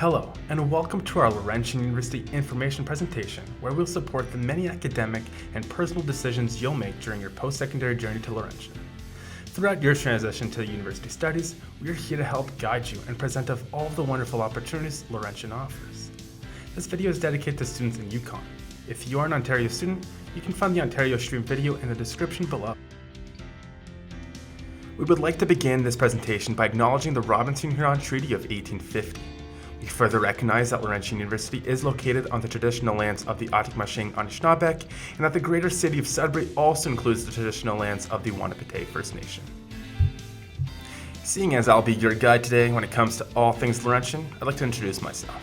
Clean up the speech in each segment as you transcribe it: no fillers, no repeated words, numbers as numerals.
Hello, and welcome to our Laurentian University information presentation, where we'll support the many academic and personal decisions you'll make during your post-secondary journey to Laurentian. Throughout your transition to university studies, we're here to help guide you and present of all the wonderful opportunities Laurentian offers. This video is dedicated to students in Yukon. If you are an Ontario student, you can find the Ontario stream video in the description below. We would like to begin this presentation by acknowledging the Robinson-Huron Treaty of 1850. We further recognize that Laurentian University is located on the traditional lands of the Atikomaksing Anishinaabe, and that the greater city of Sudbury also includes the traditional lands of the Wahnapitae First Nation. Seeing as I'll be your guide today when it comes to all things Laurentian, I'd like to introduce myself.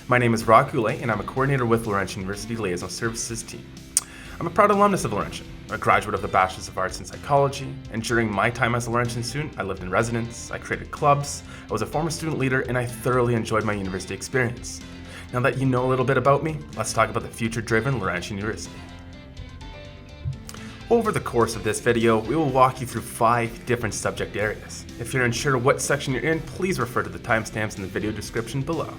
My name is Rock Goulet, and I'm a coordinator with Laurentian University Liaison Services team. I'm a proud alumnus of Laurentian, a graduate of the Bachelor's of Arts in Psychology, and during my time as a Laurentian student, I lived in residence, I created clubs, I was a former student leader, and I thoroughly enjoyed my university experience. Now that you know a little bit about me, let's talk about the future-driven Laurentian University. Over the course of this video, we will walk you through 5 different subject areas. If you're unsure what section you're in, please refer to the timestamps in the video description below.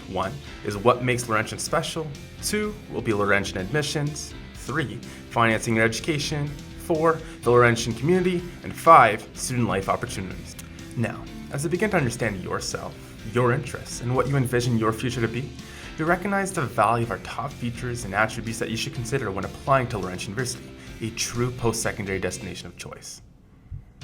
1 is what makes Laurentian special, 2 will be Laurentian admissions, 3, financing your education, 4, the Laurentian community, and 5, student life opportunities. Now, as you begin to understand yourself, your interests, and what you envision your future to be, you recognize the value of our top features and attributes that you should consider when applying to Laurentian University, a true post-secondary destination of choice.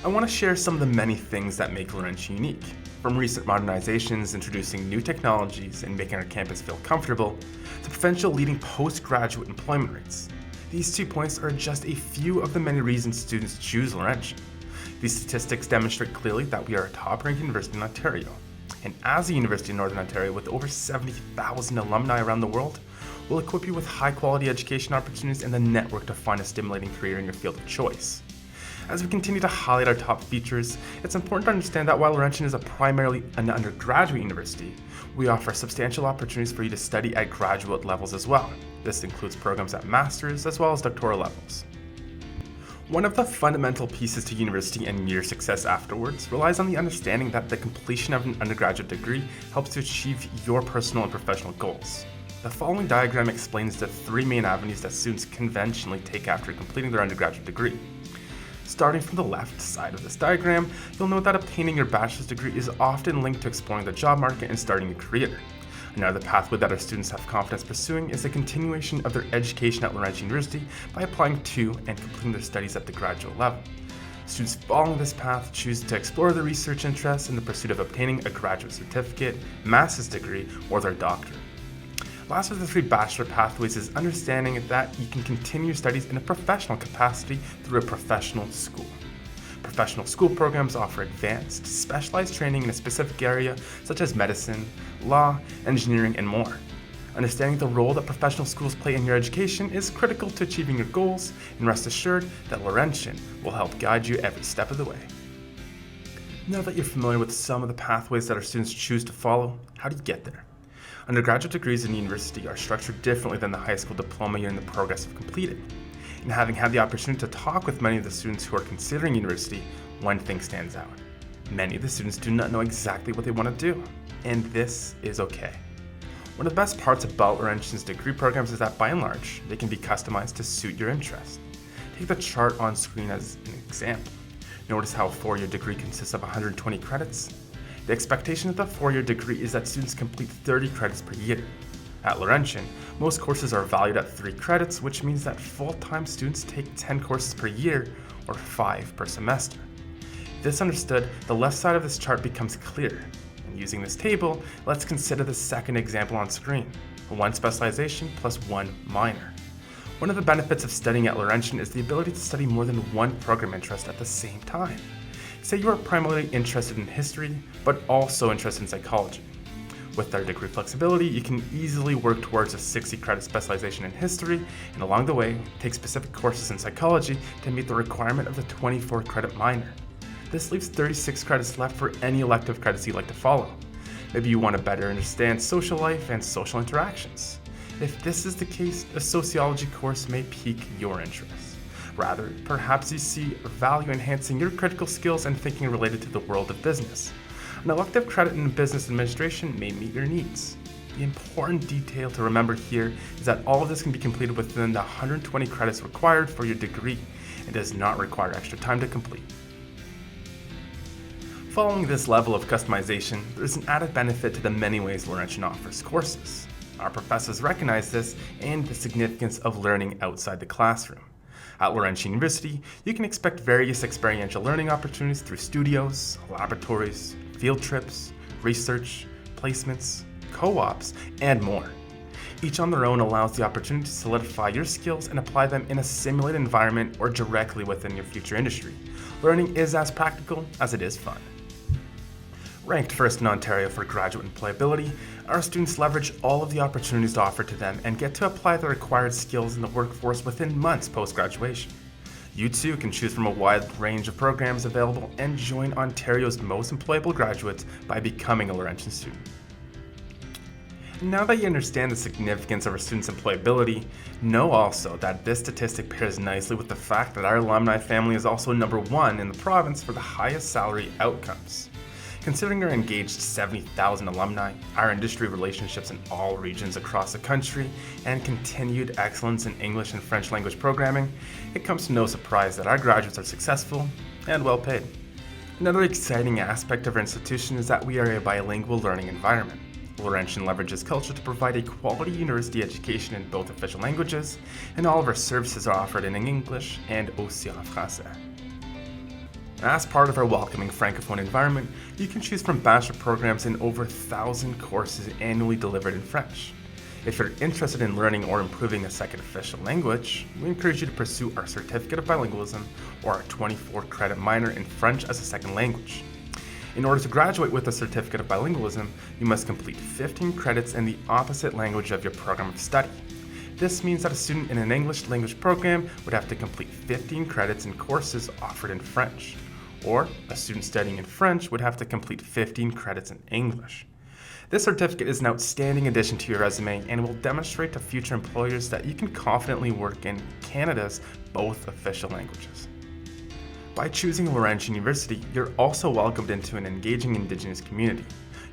I want to share some of the many things that make Laurentian unique, from recent modernizations introducing new technologies and making our campus feel comfortable, to provincial leading postgraduate employment rates. These 2 points are just a few of the many reasons students choose Laurentian. These statistics demonstrate clearly that we are a top-ranked university in Ontario. And as a university in Northern Ontario with over 70,000 alumni around the world, we'll equip you with high-quality education opportunities and the network to find a stimulating career in your field of choice. As we continue to highlight our top features, it's important to understand that while Laurentian is primarily an undergraduate university, we offer substantial opportunities for you to study at graduate levels as well. This includes programs at master's as well as doctoral levels. One of the fundamental pieces to university and your success afterwards relies on the understanding that the completion of an undergraduate degree helps to achieve your personal and professional goals. The following diagram explains the 3 main avenues that students conventionally take after completing their undergraduate degree. Starting from the left side of this diagram, you'll note that obtaining your bachelor's degree is often linked to exploring the job market and starting a career. Another pathway that our students have confidence pursuing is the continuation of their education at Laurentian University by applying to and completing their studies at the graduate level. Students following this path choose to explore their research interests in the pursuit of obtaining a graduate certificate, master's degree, or their doctorate. Last of the 3 bachelor pathways is understanding that you can continue your studies in a professional capacity through a professional school. Professional school programs offer advanced, specialized training in a specific area such as medicine, law, engineering, and more. Understanding the role that professional schools play in your education is critical to achieving your goals, and rest assured that Laurentian will help guide you every step of the way. Now that you're familiar with some of the pathways that our students choose to follow, how do you get there? Undergraduate degrees in university are structured differently than the high school diploma you're in the progress of completing. And having had the opportunity to talk with many of the students who are considering university, one thing stands out. Many of the students do not know exactly what they want to do, and this is okay. One of the best parts about Laurentian's degree programs is that by and large, they can be customized to suit your interests. Take the chart on screen as an example. Notice how a 4-year degree consists of 120 credits. The expectation of the 4-year degree is that students complete 30 credits per year. At Laurentian, most courses are valued at 3 credits, which means that full-time students take 10 courses per year, or 5 per semester. This understood, the left side of this chart becomes clear. And using this table, let's consider the second example on screen, 1 specialization plus 1 minor. One of the benefits of studying at Laurentian is the ability to study more than 1 program interest at the same time. Say you are primarily interested in history, but also interested in psychology. With our degree flexibility, you can easily work towards a 60-credit specialization in history, and along the way, take specific courses in psychology to meet the requirement of the 24-credit minor. This leaves 36 credits left for any elective credits you'd like to follow. Maybe you want to better understand social life and social interactions. If this is the case, a sociology course may pique your interest. Rather, perhaps you see value enhancing your critical skills and thinking related to the world of business. An elective credit in business administration may meet your needs. The important detail to remember here is that all of this can be completed within the 120 credits required for your degree and does not require extra time to complete. Following this level of customization, there is an added benefit to the many ways Laurentian offers courses. Our professors recognize this and the significance of learning outside the classroom. At Laurentian University, you can expect various experiential learning opportunities through studios, laboratories, field trips, research, placements, co-ops, and more. Each on their own allows the opportunity to solidify your skills and apply them in a simulated environment or directly within your future industry. Learning is as practical as it is fun. Ranked first in Ontario for graduate employability, our students leverage all of the opportunities offered to them and get to apply the required skills in the workforce within months post-graduation. You too can choose from a wide range of programs available and join Ontario's most employable graduates by becoming a Laurentian student. Now that you understand the significance of our students' employability, know also that this statistic pairs nicely with the fact that our alumni family is also number one in the province for the highest salary outcomes. Considering our engaged 70,000 alumni, our industry relationships in all regions across the country, and continued excellence in English and French language programming, it comes to no surprise that our graduates are successful and well paid. Another exciting aspect of our institution is that we are a bilingual learning environment. Laurentian leverages culture to provide a quality university education in both official languages, and all of our services are offered in English and aussi en français. As part of our welcoming francophone environment, you can choose from bachelor programs in over 1,000 courses annually delivered in French. If you're interested in learning or improving a second official language, we encourage you to pursue our Certificate of Bilingualism or our 24-credit minor in French as a second language. In order to graduate with a Certificate of Bilingualism, you must complete 15 credits in the opposite language of your program of study. This means that a student in an English language program would have to complete 15 credits in courses offered in French, or a student studying in French would have to complete 15 credits in English. This certificate is an outstanding addition to your resume and will demonstrate to future employers that you can confidently work in Canada's both official languages. By choosing Laurentian University, you're also welcomed into an engaging Indigenous community.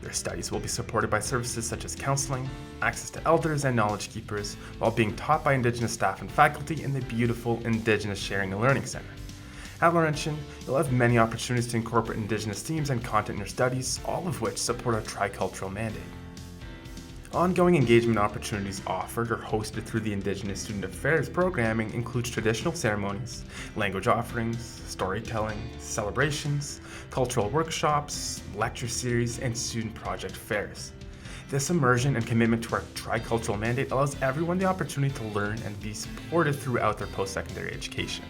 Your studies will be supported by services such as counseling, access to elders and knowledge keepers, while being taught by Indigenous staff and faculty in the beautiful Indigenous Sharing and Learning Centre. At Laurentian, you'll have many opportunities to incorporate Indigenous themes and content in your studies, all of which support our tricultural mandate. Ongoing engagement opportunities offered or hosted through the Indigenous Student Affairs programming includes traditional ceremonies, language offerings, storytelling, celebrations, cultural workshops, lecture series, and student project fairs. This immersion and commitment to our tricultural mandate allows everyone the opportunity to learn and be supported throughout their post-secondary education.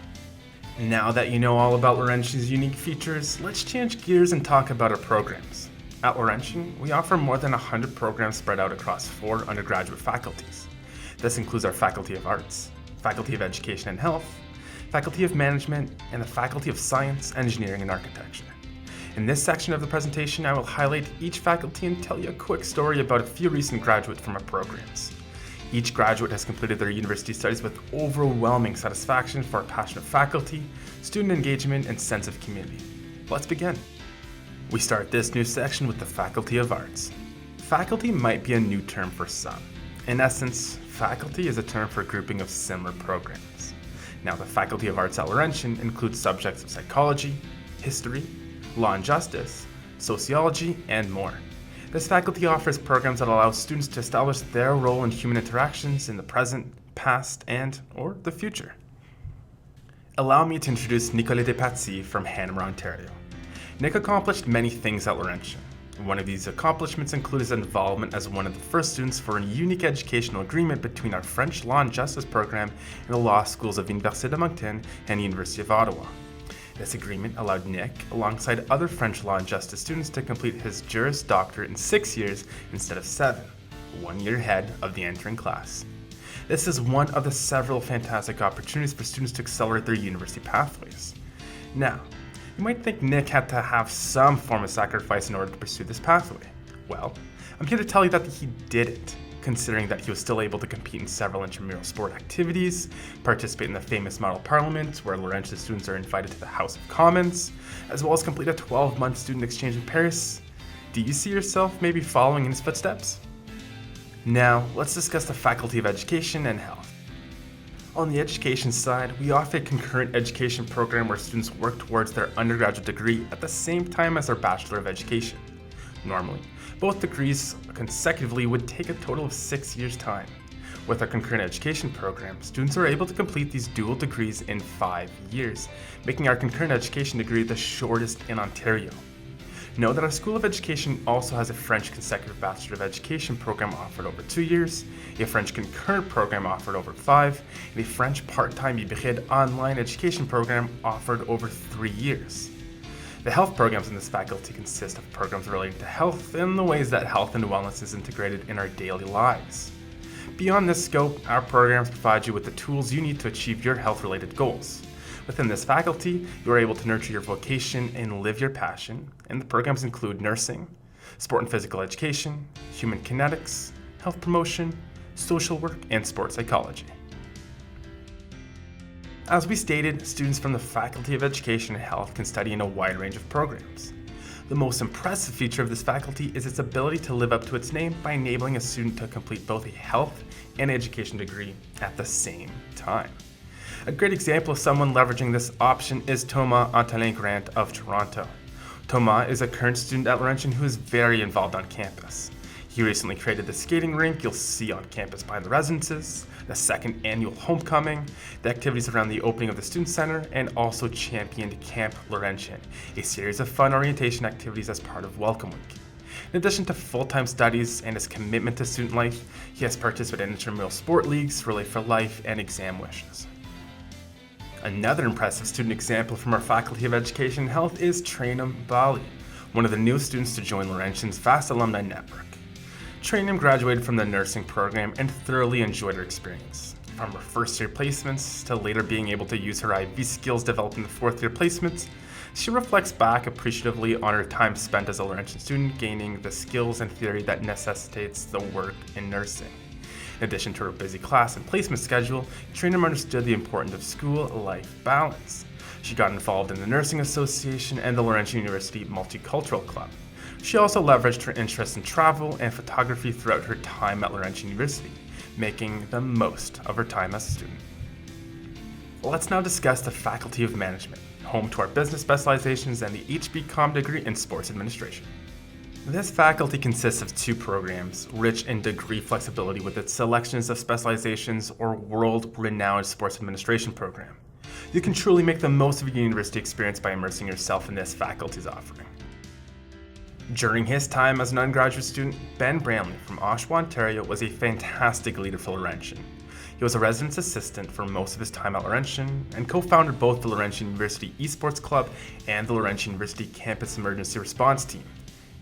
Now that you know all about Laurentian's unique features, let's change gears and talk about our programs. At Laurentian, we offer more than 100 programs spread out across 4 undergraduate faculties. This includes our Faculty of Arts, Faculty of Education and Health, Faculty of Management, and the Faculty of Science, Engineering, and Architecture. In this section of the presentation, I will highlight each faculty and tell you a quick story about a few recent graduates from our programs. Each graduate has completed their university studies with overwhelming satisfaction for our passionate faculty, student engagement, and sense of community. Let's begin. We start this new section with the Faculty of Arts. Faculty might be a new term for some. In essence, faculty is a term for a grouping of similar programs. Now, the Faculty of Arts at Laurentian includes subjects of psychology, history, law and justice, sociology, and more. This faculty offers programs that allow students to establish their role in human interactions in the present, past, and/or the future. Allow me to introduce Nicolas Despatie from Hanover, Ontario. Nick accomplished many things at Laurentian. One of these accomplishments includes his involvement as one of the first students for a unique educational agreement between our French Law and Justice program and the law schools of Université de Moncton and University of Ottawa. This agreement allowed Nick, alongside other French Law and Justice students, to complete his Juris Doctorate in 6 years instead of 7, 1 year ahead of the entering class. This is one of the several fantastic opportunities for students to accelerate their university pathways. Now, you might think Nick had to have some form of sacrifice in order to pursue this pathway. Well, I'm here to tell you that he didn't, considering that he was still able to compete in several intramural sport activities, participate in the famous Model Parliament, where Laurentian students are invited to the House of Commons, as well as complete a 12-month student exchange in Paris, Do you see yourself maybe following in his footsteps? Now, let's discuss the Faculty of Education and Health. On the education side, we offer a concurrent education program where students work towards their undergraduate degree at the same time as their Bachelor of Education. Normally, both degrees consecutively would take a total of 6 years' time. With our concurrent education program, students are able to complete these dual degrees in 5 years, making our concurrent education degree the shortest in Ontario. Know that our School of Education also has a French consecutive Bachelor of Education program offered over 2 years, a French concurrent program offered over 5, and a French part-time hybride online education program offered over 3 years. The health programs in this faculty consist of programs relating to health and the ways that health and wellness is integrated in our daily lives. Beyond this scope, our programs provide you with the tools you need to achieve your health-related goals. Within this faculty, you are able to nurture your vocation and live your passion, and the programs include nursing, sport and physical education, human kinetics, health promotion, social work, and sports psychology. As we stated, students from the Faculty of Education and Health can study in a wide range of programs. The most impressive feature of this faculty is its ability to live up to its name by enabling a student to complete both a health and education degree at the same time. A great example of someone leveraging this option is Thomas Antelin-Grant of Toronto. Thomas is a current student at Laurentian who is very involved on campus. He recently created the skating rink you'll see on campus behind the residences, the second annual homecoming, the activities around the opening of the student center, and also championed Camp Laurentian, a series of fun orientation activities as part of Welcome Week. In addition to full-time studies and his commitment to student life, he has participated in intramural sport leagues, Relay for Life, and Exam Wishes. Another impressive student example from our Faculty of Education and Health is Trainum Bali, one of the new students to join Laurentian's vast alumni network. Trainum graduated from the nursing program and thoroughly enjoyed her experience. From her first-year placements to later being able to use her IV skills developed in the fourth-year placements, she reflects back appreciatively on her time spent as a Laurentian student gaining the skills and theory that necessitates the work in nursing. In addition to her busy class and placement schedule, Trainum understood the importance of school-life balance. She got involved in the Nursing Association and the Laurentian University Multicultural Club. She also leveraged her interest in travel and photography throughout her time at Laurentian University, making the most of her time as a student. Let's now discuss the Faculty of Management, home to our business specializations and the HB.Com degree in sports administration. This faculty consists of 2 programs, rich in degree flexibility with its selections of specializations or world-renowned sports administration program. You can truly make the most of your university experience by immersing yourself in this faculty's offering. During his time as an undergraduate student, Ben Bramley from Oshawa, Ontario was a fantastic leader for Laurentian. He was a residence assistant for most of his time at Laurentian and co-founded both the Laurentian University Esports Club and the Laurentian University Campus Emergency Response Team.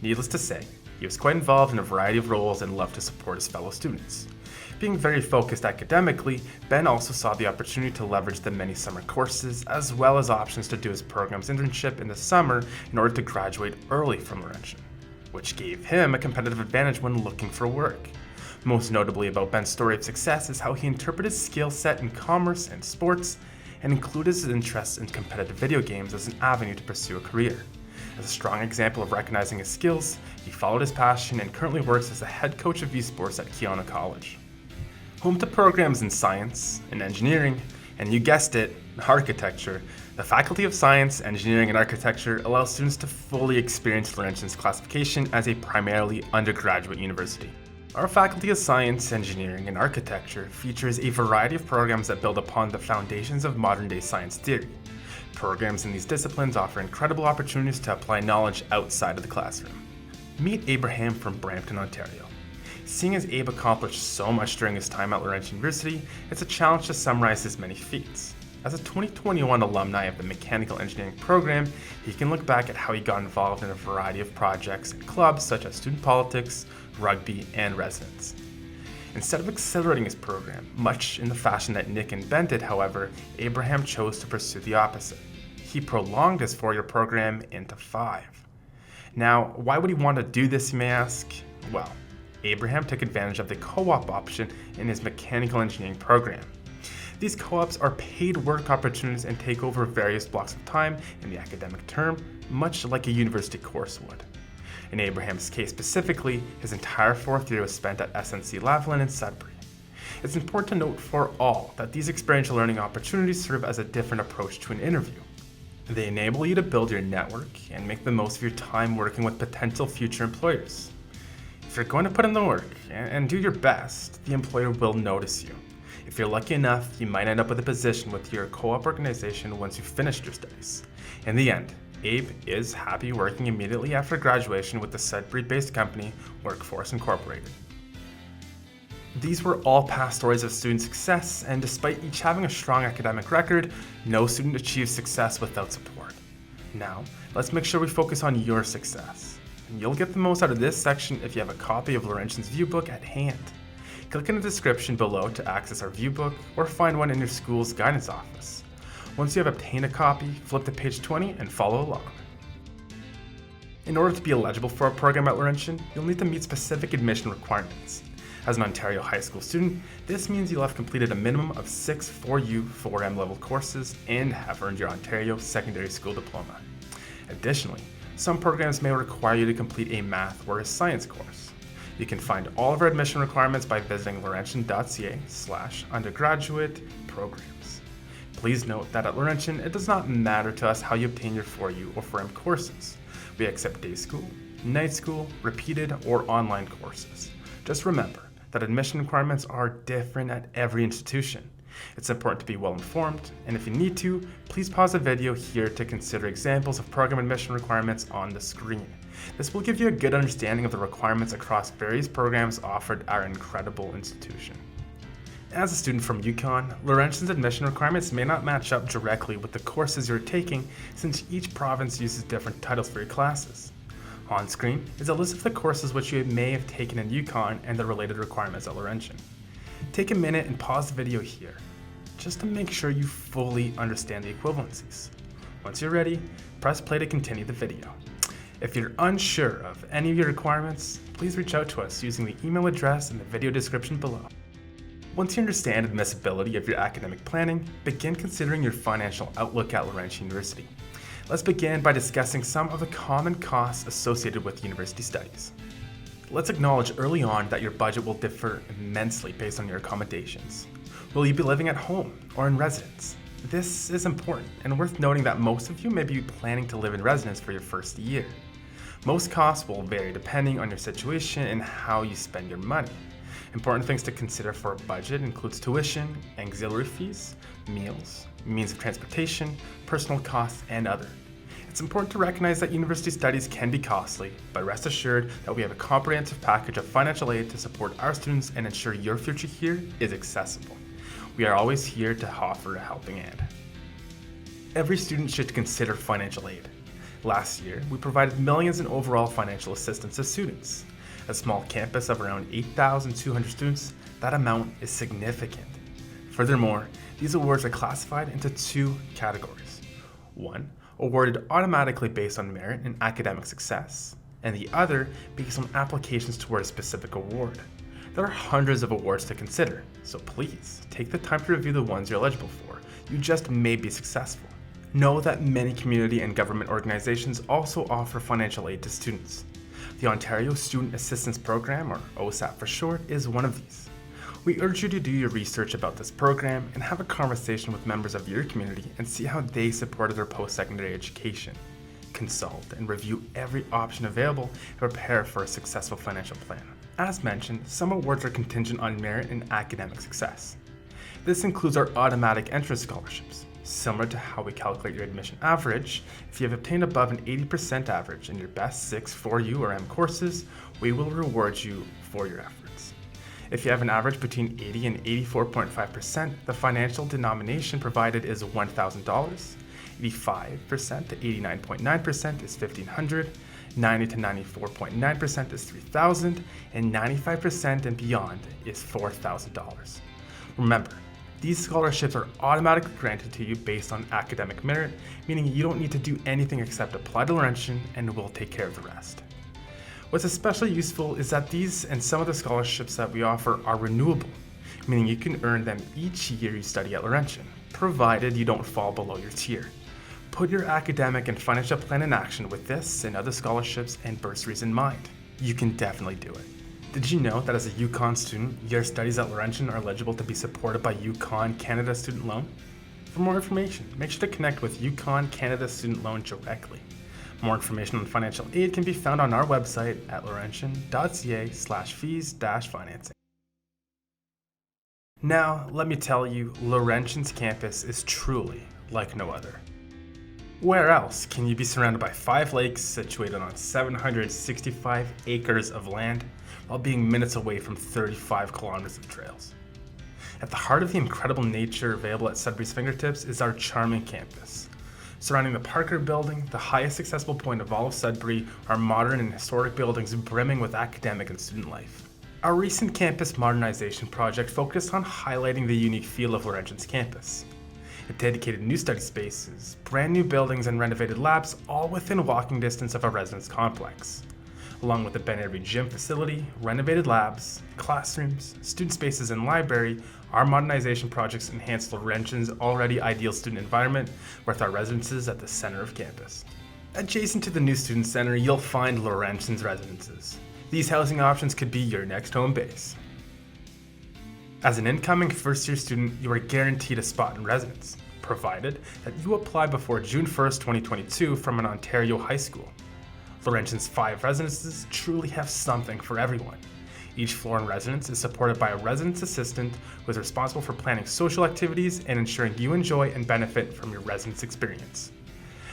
Needless to say, he was quite involved in a variety of roles and loved to support his fellow students. Being very focused academically, Ben also saw the opportunity to leverage the many summer courses as well as options to do his program's internship in the summer in order to graduate early from Laurentian, which gave him a competitive advantage when looking for work. Most notably about Ben's story of success is how he interpreted his skill set in commerce and sports and included his interests in competitive video games as an avenue to pursue a career. As a strong example of recognizing his skills, he followed his passion and currently works as the head coach of esports at Keona College. Home to programs in science and engineering, and you guessed it, architecture, the Faculty of Science, Engineering, and Architecture allows students to fully experience Laurentian's classification as a primarily undergraduate university. Our Faculty of Science, Engineering, and Architecture features a variety of programs that build upon the foundations of modern-day science theory. Programs in these disciplines offer incredible opportunities to apply knowledge outside of the classroom. Meet Abraham from Brampton, Ontario. Seeing as Abe accomplished so much during his time at Laurentian University, it's a challenge to summarize his many feats. As a 2021 alumni of the Mechanical Engineering program, he can look back at how he got involved in a variety of projects and clubs such as student politics, rugby, and residence. Instead of accelerating his program, much in the fashion that Nick and Ben did, however, Abraham chose to pursue the opposite. He prolonged his 4-year program into 5. Now, why would he want to do this, you may ask? Well, Abraham took advantage of the co-op option in his mechanical engineering program. These co-ops are paid work opportunities and take over various blocks of time in the academic term, much like a university course would. In Abraham's case specifically, his entire fourth year was spent at SNC-Lavalin in Sudbury. It's important to note for all that these experiential learning opportunities serve as a different approach to an interview. They enable you to build your network and make the most of your time working with potential future employers. If you're going to put in the work and do your best, the employer will notice you. If you're lucky enough, you might end up with a position with your co-op organization once you've finished your studies. In the end, Abe is happy working immediately after graduation with the Sudbury-based company Workforce Incorporated. These were all past stories of student success, and despite each having a strong academic record, no student achieves success without support. Now, let's make sure we focus on your success. And you'll get the most out of this section if you have a copy of Laurentian's viewbook at hand. Click in the description below to access our viewbook or find one in your school's guidance office. Once you have obtained a copy, flip to page 20 and follow along. In order to be eligible for a program at Laurentian, you'll need to meet specific admission requirements. As an Ontario high school student, this means you'll have completed a minimum of 6 4U 4M level courses and have earned your Ontario secondary school diploma. Additionally, some programs may require you to complete a math or a science course. You can find all of our admission requirements by visiting laurentian.ca/undergraduate programs. Please note that at Laurentian, it does not matter to us how you obtain your 4U or 4M courses. We accept day school, night school, repeated, or online courses. Just remember that admission requirements are different at every institution. It's important to be well informed, and if you need to, please pause the video here to consider examples of program admission requirements on the screen. This will give you a good understanding of the requirements across various programs offered at our incredible institution. As a student from Yukon, Laurentian's admission requirements may not match up directly with the courses you're taking since each province uses different titles for your classes. On screen is a list of the courses which you may have taken in Yukon and the related requirements at Laurentian. Take a minute and pause the video here, just to make sure you fully understand the equivalencies. Once you're ready, press play to continue the video. If you're unsure of any of your requirements, please reach out to us using the email address in the video description below. Once you understand admissibility of your academic planning, begin considering your financial outlook at Laurentian University. Let's begin by discussing some of the common costs associated with university studies. Let's acknowledge early on that your budget will differ immensely based on your accommodations. Will you be living at home or in residence? This is important and worth noting that most of you may be planning to live in residence for your first year. Most costs will vary depending on your situation and how you spend your money. Important things to consider for a budget includes tuition, auxiliary fees, meals, means of transportation, personal costs, and other. It's important to recognize that university studies can be costly, but rest assured that we have a comprehensive package of financial aid to support our students and ensure your future here is accessible. We are always here to offer a helping hand. Every student should consider financial aid. Last year, we provided millions in overall financial assistance to students. A small campus of around 8,200 students, that amount is significant. Furthermore, these awards are classified into 2 categories. One, awarded automatically based on merit and academic success, and the other based on applications toward a specific award. There are hundreds of awards to consider, so please take the time to review the ones you're eligible for. You just may be successful. Know that many community and government organizations also offer financial aid to students. The Ontario Student Assistance Program, or OSAP for short, is one of these. We urge you to do your research about this program and have a conversation with members of your community and see how they supported their post-secondary education. Consult and review every option available and prepare for a successful financial plan. As mentioned, some awards are contingent on merit and academic success. This includes our automatic entrance scholarships. Similar to how we calculate your admission average, if you have obtained above an 80% average in your best 6 4U or M courses, we will reward you for your efforts. If you have an average between 80 and 84.5%, the financial denomination provided is $1,000, 85% to 89.9% is $1,500, 90 to 94.9% is $3,000, and 95% and beyond is $4,000. Remember, these scholarships are automatically granted to you based on academic merit, meaning you don't need to do anything except apply to Laurentian and we'll take care of the rest. What's especially useful is that these and some of the scholarships that we offer are renewable, meaning you can earn them each year you study at Laurentian, provided you don't fall below your tier. Put your academic and financial plan in action with this and other scholarships and bursaries in mind. You can definitely do it. Did you know that as a Yukon student, your studies at Laurentian are eligible to be supported by Yukon Canada Student Loan? For more information, make sure to connect with Yukon Canada Student Loan directly. More information on financial aid can be found on our website at laurentian.ca/fees-financing. Now, let me tell you, Laurentian's campus is truly like no other. Where else can you be surrounded by 5 lakes situated on 765 acres of land while being minutes away from 35 kilometers of trails? At the heart of the incredible nature available at Sudbury's fingertips is our charming campus. Surrounding the Parker Building, the highest accessible point of all of Sudbury, are modern and historic buildings brimming with academic and student life. Our recent campus modernization project focused on highlighting the unique feel of Laurentian's campus. It dedicated new study spaces, brand new buildings, and renovated labs, all within walking distance of our residence complex. Along with the Ben Avery gym facility, renovated labs, classrooms, student spaces, and library, our modernization projects enhance Laurentian's already ideal student environment with our residences at the center of campus. Adjacent to the new student center, you'll find Laurentian's residences. These housing options could be your next home base. As an incoming first-year student, you are guaranteed a spot in residence, provided that you apply before June 1st, 2022 from an Ontario high school. Laurentian's 5 residences truly have something for everyone. Each floor in residence is supported by a residence assistant who is responsible for planning social activities and ensuring you enjoy and benefit from your residence experience.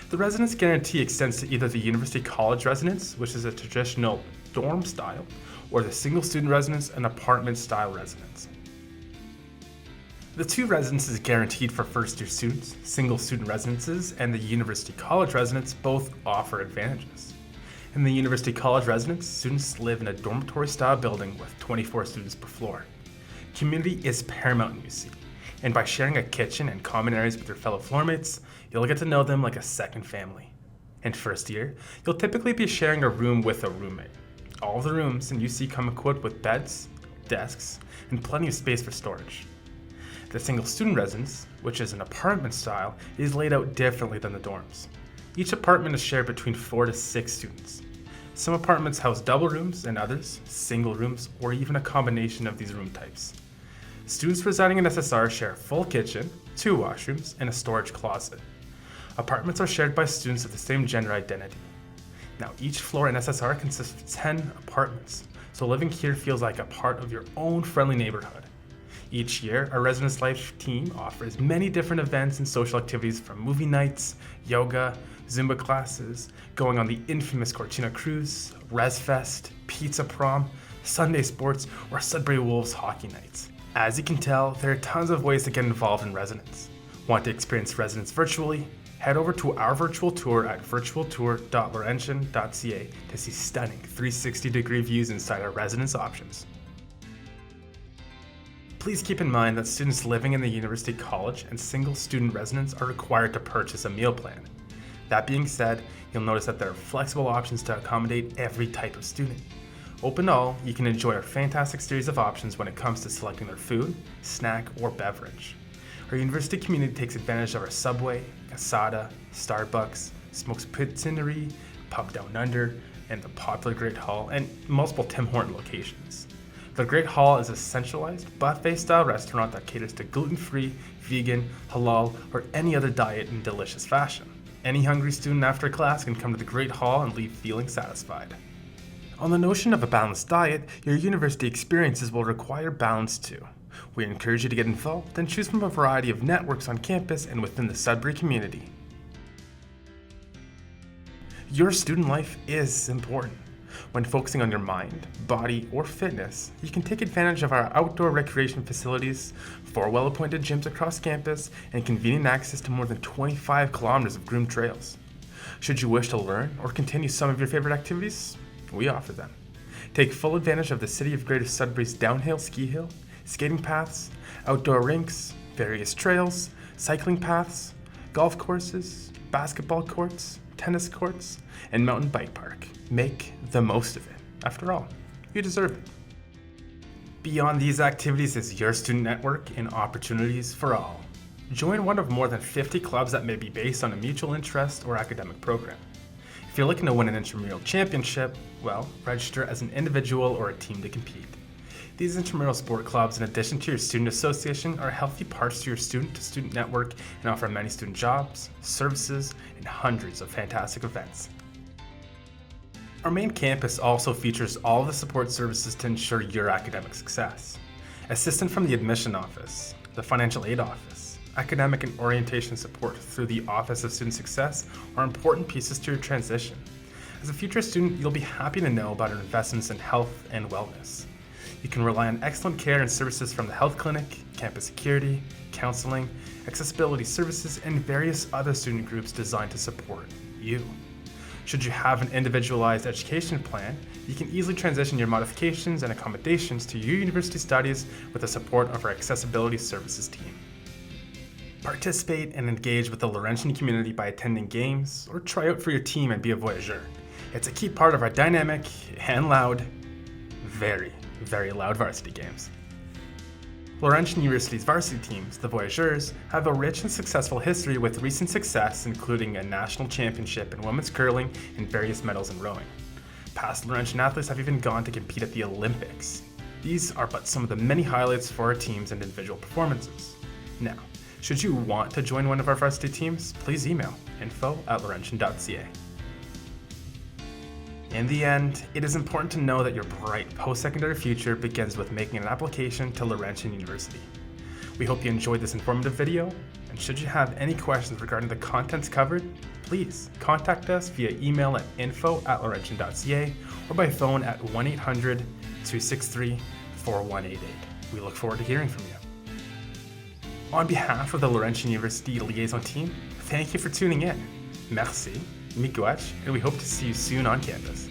The residence guarantee extends to either the University College residence, which is a traditional dorm style, or the single student residence, an apartment style residence. The 2 residences guaranteed for first-year students, single student residences, and the University College residence both offer advantages. In the University College residence, students live in a dormitory-style building with 24 students per floor. Community is paramount in UC, and by sharing a kitchen and common areas with your fellow floormates, you'll get to know them like a second family. In first year, you'll typically be sharing a room with a roommate. All of the rooms in UC come equipped with beds, desks, and plenty of space for storage. The single student residence, which is an apartment style, is laid out differently than the dorms. Each apartment is shared between 4 to 6 students. Some apartments house double rooms and others, single rooms, or even a combination of these room types. Students residing in SSR share a full kitchen, 2 washrooms, and a storage closet. Apartments are shared by students of the same gender identity. Now, each floor in SSR consists of 10 apartments, so living here feels like a part of your own friendly neighborhood. Each year, our Residence Life team offers many different events and social activities, from movie nights, yoga, Zumba classes, going on the infamous Cortina Cruise, Res Fest, Pizza Prom, Sunday Sports, or Sudbury Wolves hockey nights. As you can tell, there are tons of ways to get involved in residence. Want to experience residence virtually? Head over to our virtual tour at virtualtour.laurentian.ca to see stunning 360-degree views inside our residence options. Please keep in mind that students living in the University College and single student residence are required to purchase a meal plan. That being said, you'll notice that there are flexible options to accommodate every type of student. Open to all, you can enjoy our fantastic series of options when it comes to selecting their food, snack, or beverage. Our university community takes advantage of our Subway, Asada, Starbucks, Smokes Pizzeria, Pub Down Under, and the popular Great Hall, and multiple Tim Horton locations. The Great Hall is a centralized, buffet-style restaurant that caters to gluten-free, vegan, halal, or any other diet in delicious fashion. Any hungry student after class can come to the Great Hall and leave feeling satisfied. On the notion of a balanced diet, your university experiences will require balance too. We encourage you to get involved and choose from a variety of networks on campus and within the Sudbury community. Your student life is important. When focusing on your mind, body, or fitness, you can take advantage of our outdoor recreation facilities, 4 well-appointed gyms across campus, and convenient access to more than 25 kilometers of groomed trails. Should you wish to learn or continue some of your favorite activities, we offer them. Take full advantage of the City of Greater Sudbury's downhill ski hill, skating paths, outdoor rinks, various trails, cycling paths, golf courses, basketball courts, tennis courts, and mountain bike park. Make the most of it. After all, you deserve it. Beyond these activities is your student network and opportunities for all. Join one of more than 50 clubs that may be based on a mutual interest or academic program. If you're looking to win an intramural championship, well, register as an individual or a team to compete. These intramural sport clubs, in addition to your student association, are healthy parts to your student-to-student network and offer many student jobs, services, and hundreds of fantastic events. Our main campus also features all the support services to ensure your academic success. Assistance from the admission office, the financial aid office, academic and orientation support through the Office of Student Success are important pieces to your transition. As a future student, you'll be happy to know about our investments in health and wellness. You can rely on excellent care and services from the health clinic, campus security, counseling, accessibility services, and various other student groups designed to support you. Should you have an individualized education plan, you can easily transition your modifications and accommodations to your university studies with the support of our accessibility services team. Participate and engage with the Laurentian community by attending games or try out for your team and be a voyageur. It's a key part of our dynamic and loud, very loud varsity games. Laurentian University's varsity teams, the Voyageurs, have a rich and successful history with recent success including a national championship in women's curling and various medals in rowing. Past Laurentian athletes have even gone to compete at the Olympics. These are but some of the many highlights for our teams and individual performances. Now, should you want to join one of our varsity teams, please email info@laurentian.ca. In the end, it is important to know that your bright post-secondary future begins with making an application to Laurentian University. We hope you enjoyed this informative video, and should you have any questions regarding the contents covered, please contact us via email at info@laurentian.ca or by phone at 1-800-263-4188. We look forward to hearing from you. On behalf of the Laurentian University Liaison Team, thank you for tuning in. Merci, miigwech, and we hope to see you soon on campus.